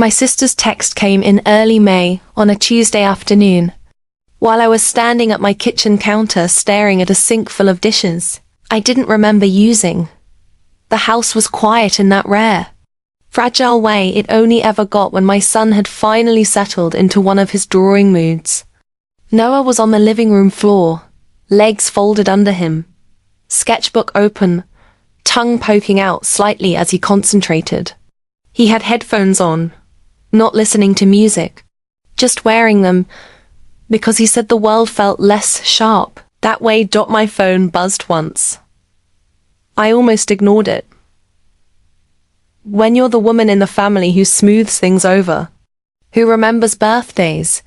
My sister's text came in early May on a Tuesday afternoon, while I was standing at my kitchen counter staring at a sink full of dishes I didn't remember using. The house was quiet in that rare, fragile way it only ever got when my son had finally settled into one of his drawing moods. Noah was on the living room floor, legs folded under him, sketchbook open, tongue poking out slightly as he concentrated. He had headphones on, not listening to music, just wearing them because he said the world felt less sharp that way. My phone buzzed once. I almost ignored it. When you're the woman in the family who smooths things over, who remembers birthdays,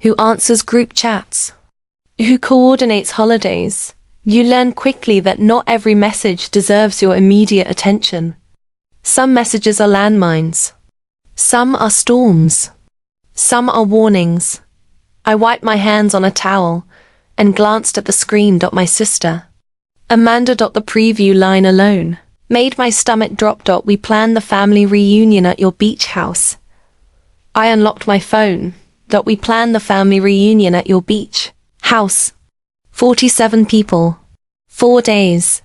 who answers group chats, who coordinates holidays, you learn quickly that not every message deserves your immediate attention. Some messages are landmines. Some are storms. Some are warnings. I wiped my hands on a towel and glanced at the screen. My sister, Amanda. The preview line alone made my stomach drop. We planned the family reunion at your beach house. I unlocked my phone. We planned the family reunion at your beach house. 47 people. 4 days.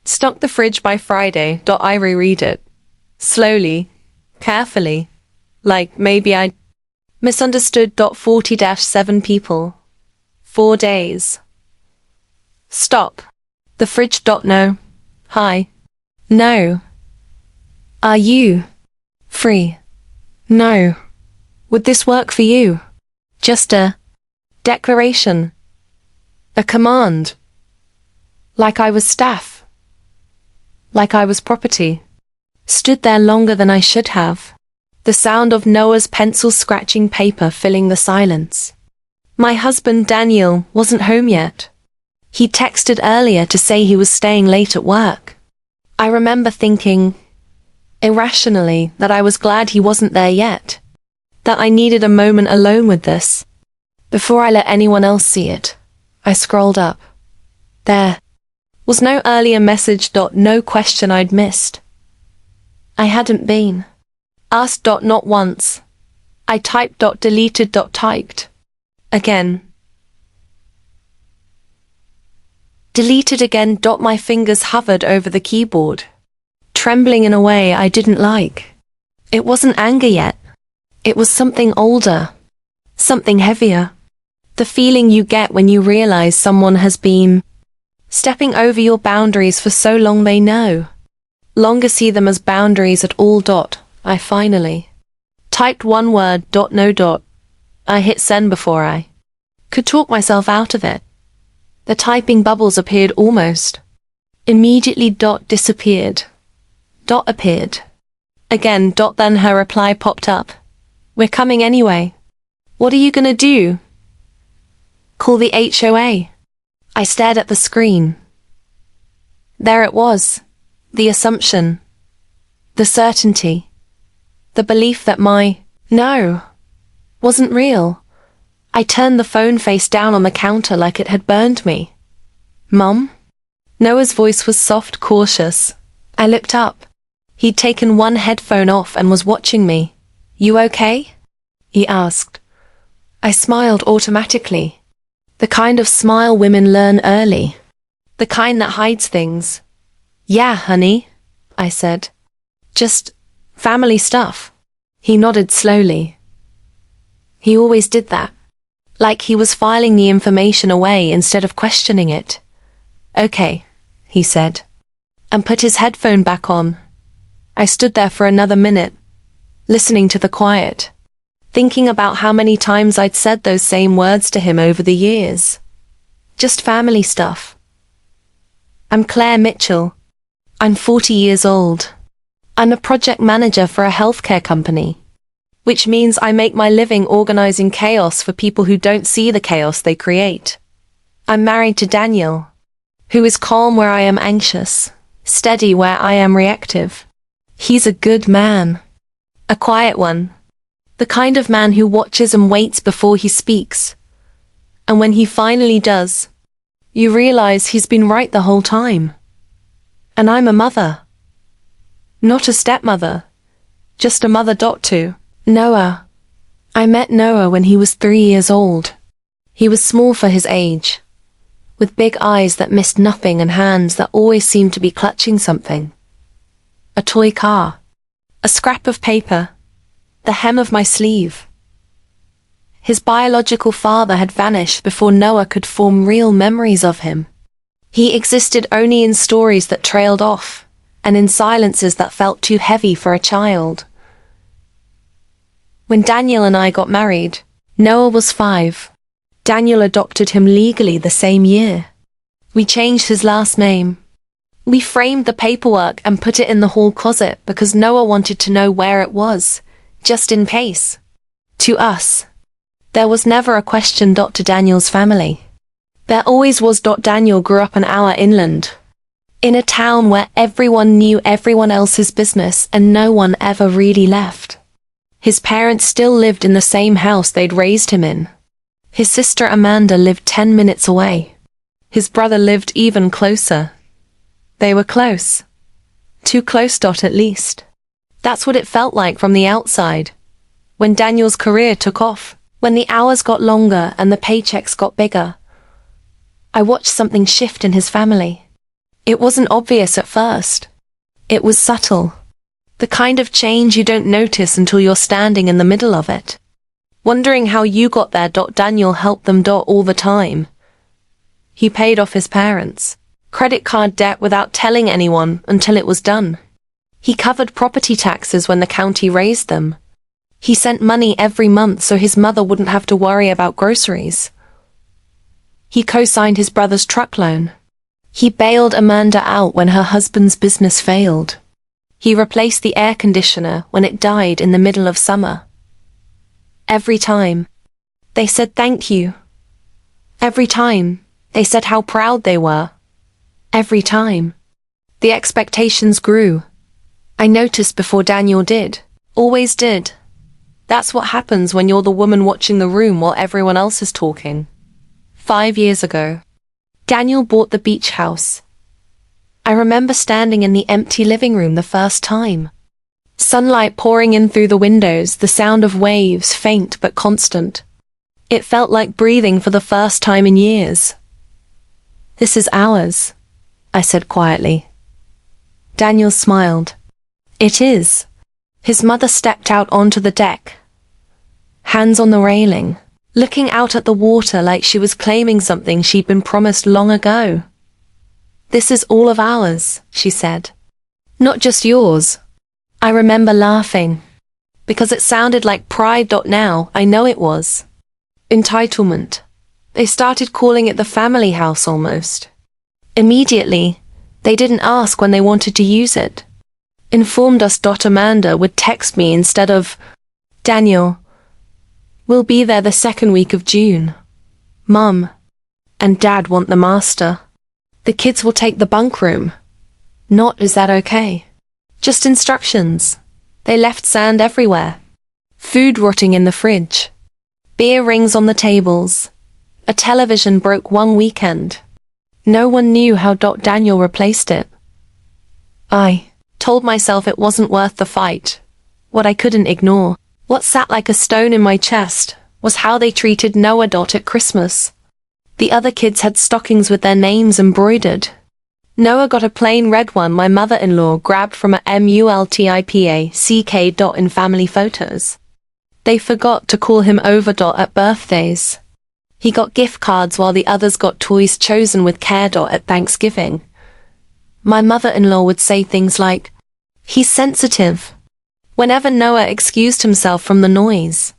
Stock the fridge by Friday. I reread it. Slowly. Carefully. Like maybe I misunderstood. 40-7 people. 4 days. Stop. The fridge. No. Hi. No. Are you free? No. Would this work for you? Just a declaration. A command. Like I was staff. Like I was property. Stood there longer than I should have. The sound of Noah's pencil scratching paper filling the silence. My husband Daniel wasn't home yet. He texted earlier to say he was staying late at work. I remember thinking, irrationally, that I was glad he wasn't there yet. That I needed a moment alone with this. Before I let anyone else see it, I scrolled up. There was no earlier message. No question I'd missed. I hadn't been asked. Not once. I typed. Deleted. Typed. Again. Deleted again. My fingers hovered over the keyboard, trembling in a way I didn't like. It wasn't anger yet. It was something older. Something heavier. The feeling you get when you realize someone has been stepping over your boundaries for so long they no longer see them as boundaries at all. I finally typed one word. No. I hit send before I could talk myself out of it. The typing bubbles appeared almost immediately. Disappeared. Appeared. Again. Then her reply popped up. We're coming anyway. What are you gonna do? Call the HOA. I stared at the screen. There it was. The assumption. The certainty. The belief that my no wasn't real. I turned the phone face down on the counter like it had burned me. Mum? Noah's voice was soft, cautious. I looked up. He'd taken one headphone off and was watching me. You okay? He asked. I smiled automatically. The kind of smile women learn early. The kind that hides things. Yeah, honey, I said. Just family stuff. He nodded slowly. He always did that. Like he was filing the information away instead of questioning it. Okay, he said, and put his headphone back on. I stood there for another minute, listening to the quiet, thinking about how many times I'd said those same words to him over the years. Just family stuff. I'm Claire Mitchell. I'm 40 years old. I'm a project manager for a healthcare company, which means I make my living organizing chaos for people who don't see the chaos they create. I'm married to Daniel, who is calm where I am anxious, steady where I am reactive. He's a good man. A quiet one. The kind of man who watches and waits before he speaks. And when he finally does, you realize he's been right the whole time. And I'm a mother. Not a stepmother. just a mother. To Noah. I met Noah when he was 3 years old. He was small for his age, with big eyes that missed nothing and hands that always seemed to be clutching something. A toy car. A scrap of paper. The hem of my sleeve. His biological father had vanished before Noah could form real memories of him. He existed only in stories that trailed off, and in silences that felt too heavy for a child. When Daniel and I got married, Noah was 5. Daniel adopted him legally the same year. We changed his last name. We framed the paperwork and put it in the hall closet because Noah wanted to know where it was, just in case. To us, there was never a question. To Daniel's family, there always was. Daniel grew up an hour inland, in a town where everyone knew everyone else's business and no one ever really left. His parents still lived in the same house they'd raised him in. His sister Amanda lived 10 minutes away. His brother lived even closer. They were close. Too close. At least. That's what it felt like from the outside. When Daniel's career took off, when the hours got longer and the paychecks got bigger, I watched something shift in his family. It wasn't obvious at first. It was subtle. The kind of change you don't notice until you're standing in the middle of it, wondering how you got there. Daniel helped them. All the time. He paid off his parents' credit card debt without telling anyone until it was done. He covered property taxes when the county raised them. He sent money every month so his mother wouldn't have to worry about groceries. He co-signed his brother's truck loan. He bailed Amanda out when her husband's business failed. He replaced the air conditioner when it died in the middle of summer. Every time, they said thank you. Every time, they said how proud they were. Every time, the expectations grew. I noticed before Daniel did. Always did. That's what happens when you're the woman watching the room while everyone else is talking. 5 years ago, Daniel bought the beach house. I remember standing in the empty living room the first time. Sunlight pouring in through the windows, the sound of waves, faint but constant. It felt like breathing for the first time in years. This is ours, I said quietly. Daniel smiled. It is. His mother stepped out onto the deck, hands on the railing, looking out at the water like she was claiming something she'd been promised long ago. This is all of ours, she said. Not just yours. I remember laughing, because it sounded like pride. Now, I know it was. Entitlement. They started calling it the family house almost. Immediately, they didn't ask when they wanted to use it. Informed us. Amanda would text me instead of, Daniel, we'll be there the second week of June. Mum and Dad want the master. The kids will take the bunk room. Not, is that okay? Just instructions. They left sand everywhere. Food rotting in the fridge. Beer rings on the tables. A television broke one weekend. No one knew how. Daniel replaced it. I told myself it wasn't worth the fight. What I couldn't ignore, what sat like a stone in my chest, was how they treated Noah. At Christmas. The other kids had stockings with their names embroidered. Noah got a plain red one my mother-in-law grabbed from a multipack in family photos. They forgot to call him over. At birthdays. He got gift cards while the others got toys chosen with care. At Thanksgiving. My mother-in-law would say things like, he's sensitive, whenever Noah excused himself from the noise.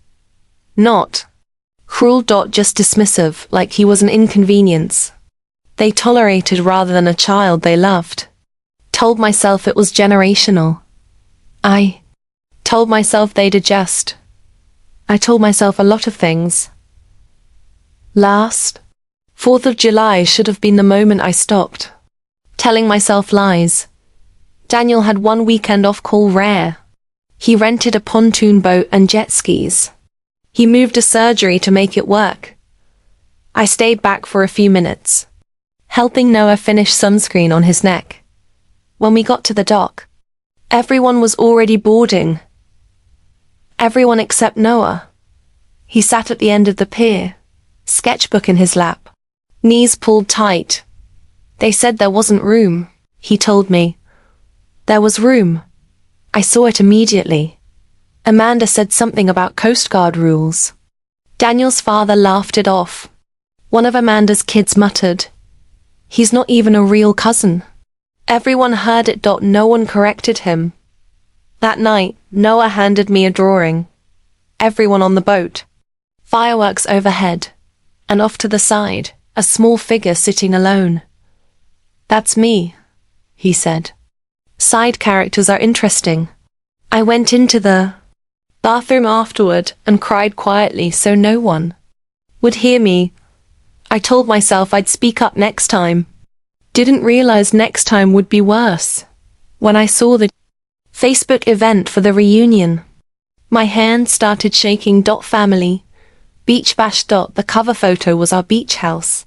Not cruel. Just dismissive, like he was an inconvenience. They tolerated rather than a child they loved. Told myself it was generational. I told myself they'd adjust. I told myself a lot of things. Last 4th of July should have been the moment I stopped telling myself lies. Daniel had one weekend off. Call rare. He rented a pontoon boat and jet skis. He moved a surgery to make it work. I stayed back for a few minutes, helping Noah finish sunscreen on his neck. When we got to the dock, everyone was already boarding. Everyone except Noah. He sat at the end of the pier, sketchbook in his lap, knees pulled tight. They said there wasn't room, he told me. There was room. I saw it immediately. Amanda said something about Coast Guard rules. Daniel's father laughed it off. One of Amanda's kids muttered, "He's not even a real cousin." Everyone heard it. No one corrected him. That night, Noah handed me a drawing. Everyone on the boat. Fireworks overhead. And off to the side, a small figure sitting alone. "That's me," he said. Side characters are interesting. I went into the bathroom afterward and cried quietly so no one would hear me. I told myself I'd speak up next time. Didn't realize next time would be worse. When I saw the Facebook event for the reunion, my hand started shaking. Family. Beach bash. The cover photo was our beach house.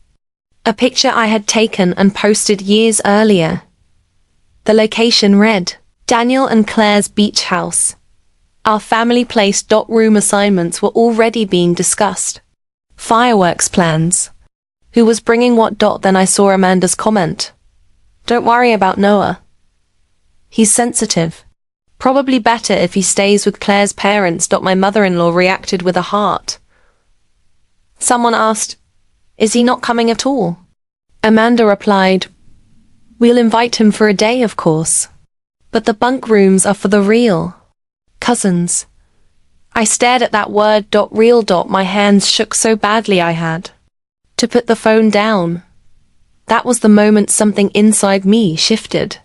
A picture I had taken and posted years earlier. The location read, Daniel and Claire's beach house. Our family place. Room assignments were already being discussed. Fireworks plans. Who was bringing what? Then I saw Amanda's comment. "Don't worry about Noah. He's sensitive. Probably better if he stays with Claire's parents." My mother-in-law reacted with a heart. Someone asked, "Is he not coming at all?" Amanda replied, "We'll invite him for a day, of course. But the bunk rooms are for the real cousins." I stared at that word. Real. My hands shook so badly I had to put the phone down. That was the moment something inside me shifted.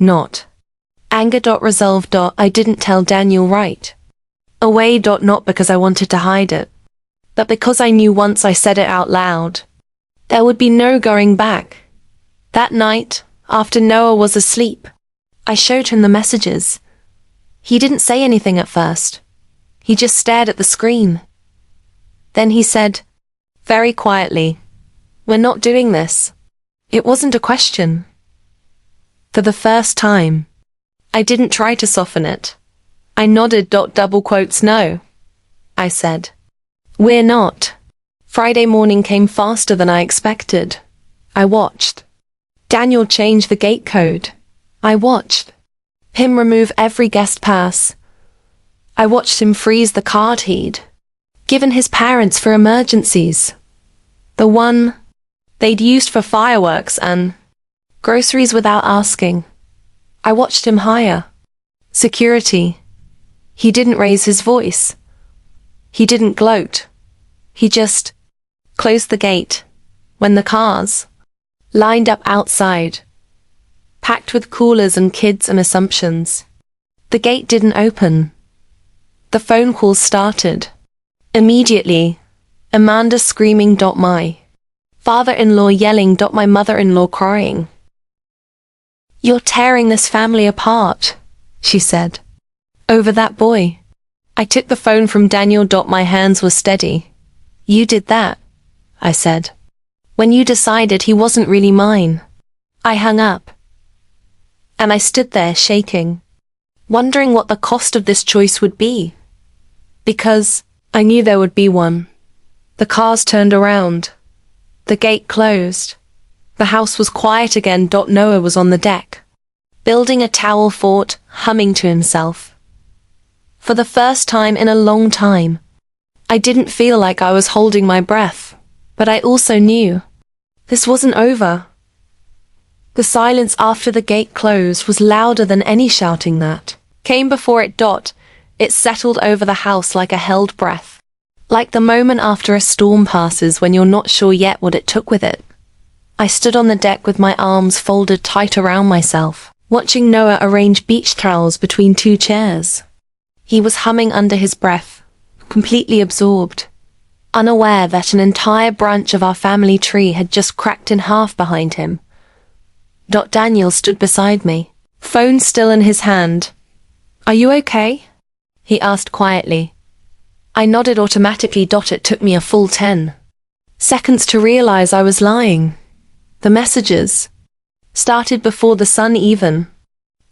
Not anger. Resolve. I didn't tell Daniel right away. Not because I wanted to hide it, but because I knew once I said it out loud, there would be no going back. That night, after Noah was asleep, I showed him the messages. He didn't say anything at first. He just stared at the screen. Then he said, very quietly, "We're not doing this." It wasn't a question. For the first time, I didn't try to soften it. I nodded. No, I said. "We're not." Friday morning came faster than I expected. I watched Daniel change the gate code. I watched him remove every guest pass. I watched him freeze the card he'd given his parents for emergencies. The one they'd used for fireworks and groceries without asking. I watched him hire security. He didn't raise his voice. He didn't gloat. He just closed the gate when the cars lined up outside, packed with coolers and kids and assumptions. The gate didn't open. The phone calls started. Immediately, Amanda screaming. My father-in-law yelling. My mother-in-law crying. "You're tearing this family apart," she said. "Over that boy." I took the phone from Daniel. My hands were steady. "You did that," I said. "When you decided he wasn't really mine." I hung up. And I stood there shaking, wondering what the cost of this choice would be. Because I knew there would be one. The cars turned around. The gate closed. The house was quiet again. Noah was on the deck, building a towel fort, humming to himself. For the first time in a long time, I didn't feel like I was holding my breath, but I also knew this wasn't over. The silence after the gate closed was louder than any shouting that came before it. It settled over the house like a held breath, like the moment after a storm passes when you're not sure yet what it took with it. I stood on the deck with my arms folded tight around myself, watching Noah arrange beach towels between two chairs. He was humming under his breath, completely absorbed, unaware that an entire branch of our family tree had just cracked in half behind him. Daniel stood beside me, phone still in his hand. "Are you okay?" he asked quietly. I nodded automatically. It took me a full 10 seconds to realize I was lying. The messages started before the sun even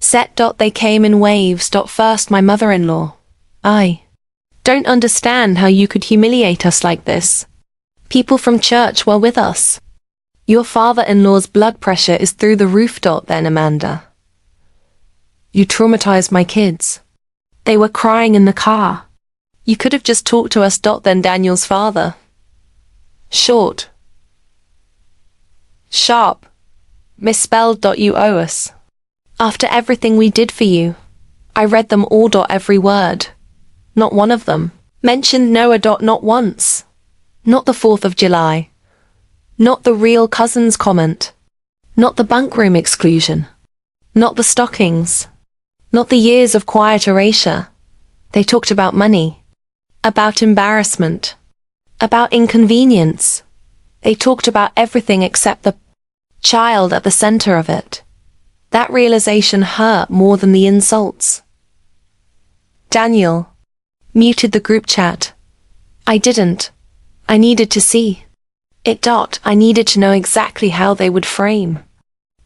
set. They came in waves. First my mother-in-law, I don't understand how you could humiliate us like this. People from church were with us. Your father-in-law's blood pressure is through the roof. Then Amanda. You traumatized my kids. They were crying in the car. You could have just talked to us. Then Daniel's father. Short. Sharp. Misspelled. You owe us. After everything we did for you. I read them all. Every word. Not one of them mentioned Noah. Not once. Not the 4th of July. Not the real cousins comment. Not the bunkroom exclusion. Not the stockings. Not the years of quiet erasure. They talked about money. About embarrassment. About inconvenience. They talked about everything except the child at the center of it. That realization hurt more than the insults. Daniel muted the group chat. I didn't. I needed to see it. I needed to know exactly how they would frame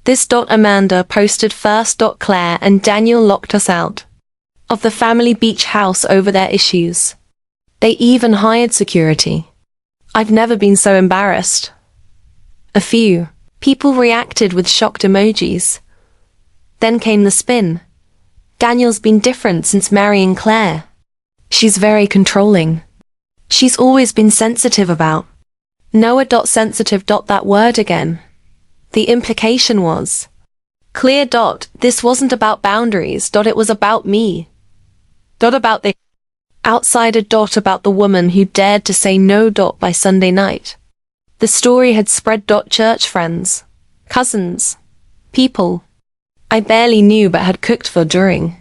this. Amanda posted first. Claire and Daniel locked us out of the family beach house over their issues. They even hired security. I've never been so embarrassed. A few people reacted with shocked emojis. Then came the spin. Daniel's been different since marrying Claire. She's very controlling. She's always been sensitive about Noah. Sensitive. That word again. The implication was clear. This wasn't about boundaries. It was about me. About the outsider. About the woman who dared to say no. By Sunday night. The story had spread. Church friends, cousins, people I barely knew but had cooked for during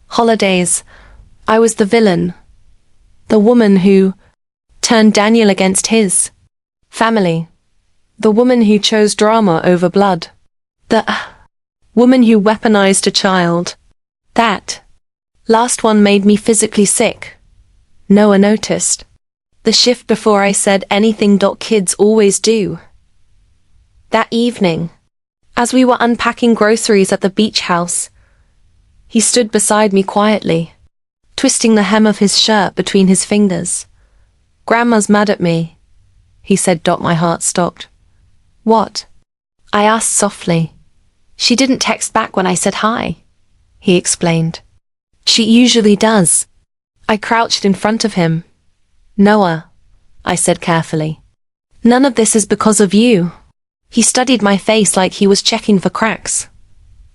holidays. I was the villain. The woman who turned Daniel against his family. The woman who chose drama over blood. The woman who weaponized a child. That last one made me physically sick. Noah noticed the shift before I said anything. Kids always do. That evening, as we were unpacking groceries at the beach house, he stood beside me quietly, twisting the hem of his shirt between his fingers. Grandma's mad at me, he said. My heart stopped. What? I asked softly. She didn't text back when I said hi, he explained. She usually does. I crouched in front of him. Noah, I said carefully. None of this is because of you. He studied my face like he was checking for cracks.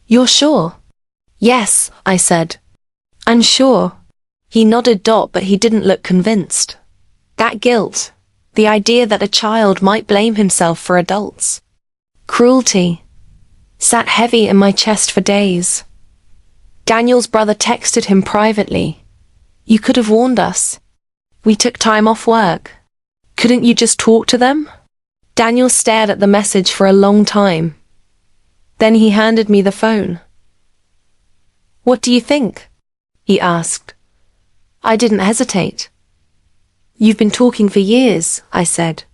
You're sure? Yes, I said. I'm sure. He nodded. But he didn't look convinced. That guilt, the idea that a child might blame himself for adults' cruelty, sat heavy in my chest for days. Daniel's brother texted him privately. You could have warned us. We took time off work. Couldn't you just talk to them? Daniel stared at the message for a long time. Then he handed me the phone. What do you think? He asked. I didn't hesitate. You've been talking for years, I said.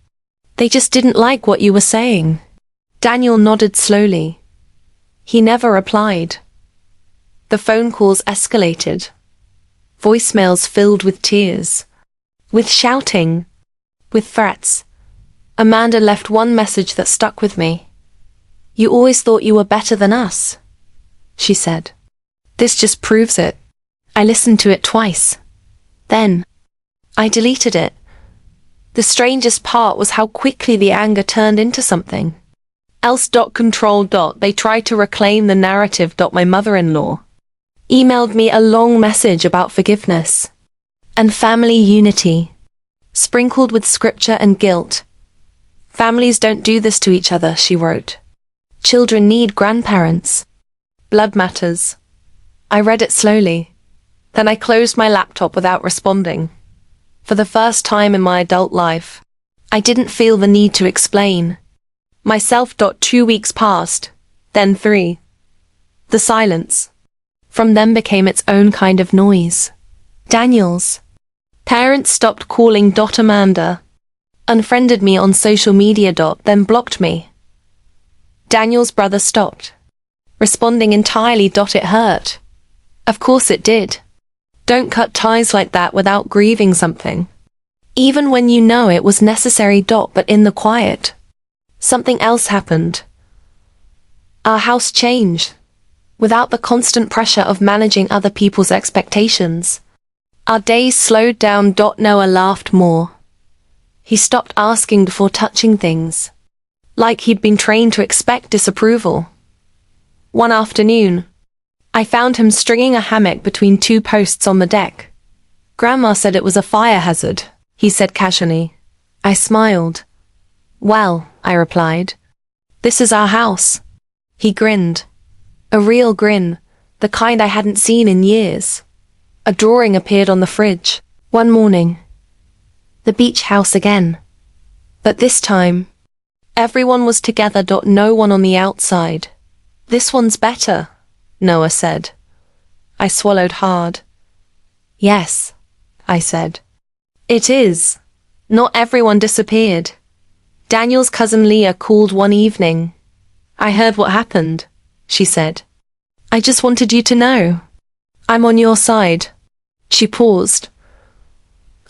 They just didn't like what you were saying. Daniel nodded slowly. He never replied. The phone calls escalated. Voicemails filled with tears, with shouting, with threats. Amanda left one message that stuck with me. You always thought you were better than us, she said. This just proves it. I listened to it twice. Then I deleted it. The strangest part was how quickly the anger turned into something else. Control. They tried to reclaim the narrative. My mother-in-law emailed me a long message about forgiveness and family unity, sprinkled with scripture and guilt. Families don't do this to each other, she wrote. Children need grandparents. Blood matters. I read it slowly. Then I closed my laptop without responding. For the first time in my adult life, I didn't feel the need to explain myself. 2 weeks passed, then 3. The silence from them became its own kind of noise. Daniel's parents stopped calling. Amanda unfriended me on social media. Then blocked me. Daniel's brother stopped responding entirely. It hurt. Of course it did. Don't cut ties like that without grieving something. Even when you know it was necessary. But in the quiet, something else happened. Our house changed. Without the constant pressure of managing other people's expectations. Our days slowed down. Noah laughed more. He stopped asking before touching things. Like he'd been trained to expect disapproval. One afternoon, I found him stringing a hammock between two posts on the deck. Grandma said it was a fire hazard, he said casually. I smiled. Well, I replied. This is our house. He grinned. A real grin, the kind I hadn't seen in years. A drawing appeared on the fridge. One morning. The beach house again. But this time, everyone was together. No one on the outside. This one's better, Noah said. I swallowed hard. Yes, I said. It is. Not everyone disappeared. Daniel's cousin Leah called one evening. I heard what happened, she said. I just wanted you to know. I'm on your side. She paused.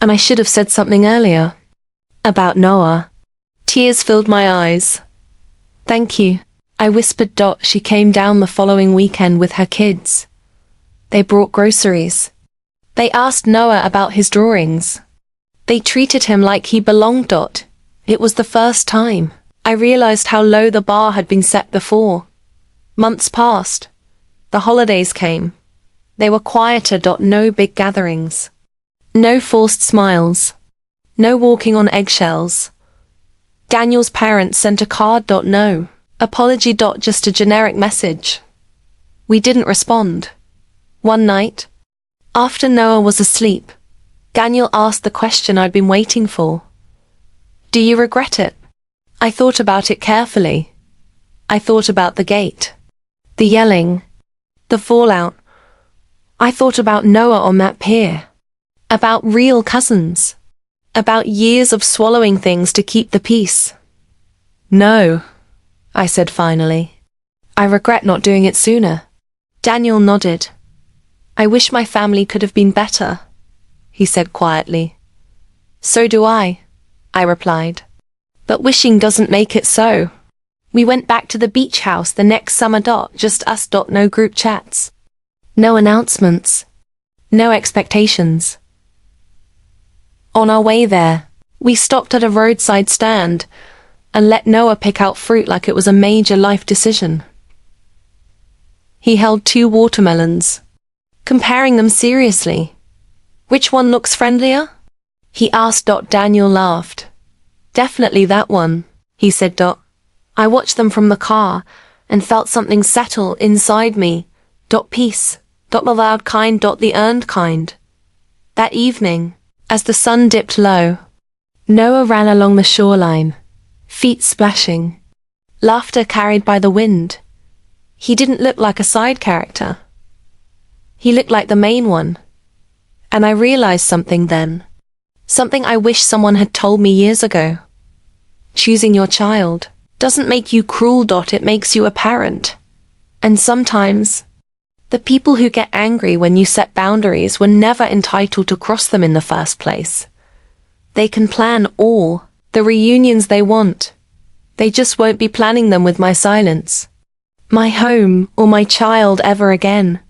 And I should have said something earlier. About Noah. Tears filled my eyes. Thank you, I whispered. She came down the following weekend with her kids. They brought groceries. They asked Noah about his drawings. They treated him like he belonged. It was the first time I realized how low the bar had been set before. Months passed. The holidays came. They were quieter. No big gatherings. No forced smiles. No walking on eggshells. Daniel's parents sent a card. No apology. Just a generic message. We didn't respond. One night, after Noah was asleep, Daniel asked the question I'd been waiting for. Do you regret it? I thought about it carefully. I thought about the gate, the yelling, the fallout. I thought about Noah on that pier. About real cousins. About years of swallowing things to keep the peace. No, I said finally. I regret not doing it sooner. Daniel nodded. I wish my family could have been better, he said quietly. So do I replied. But wishing doesn't make it so. We went back to the beach house the next summer. Just us. No group chats. No announcements. No expectations. On our way there, we stopped at a roadside stand and let Noah pick out fruit like it was a major life decision. He held 2 watermelons, comparing them seriously. Which one looks friendlier? He asked. Daniel laughed. Definitely that one, he said. I watched them from the car and felt something settle inside me. Peace. The loud kind. The earned kind. That evening, as the sun dipped low, Noah ran along the shoreline, feet splashing, laughter carried by the wind. He didn't look like a side character. He looked like the main one. And I realized something then. Something I wish someone had told me years ago. Choosing your child doesn't make you cruel. It makes you a parent. And sometimes, the people who get angry when you set boundaries were never entitled to cross them in the first place. They can plan all the reunions they want. They just won't be planning them with my silence, my home, or my child ever again.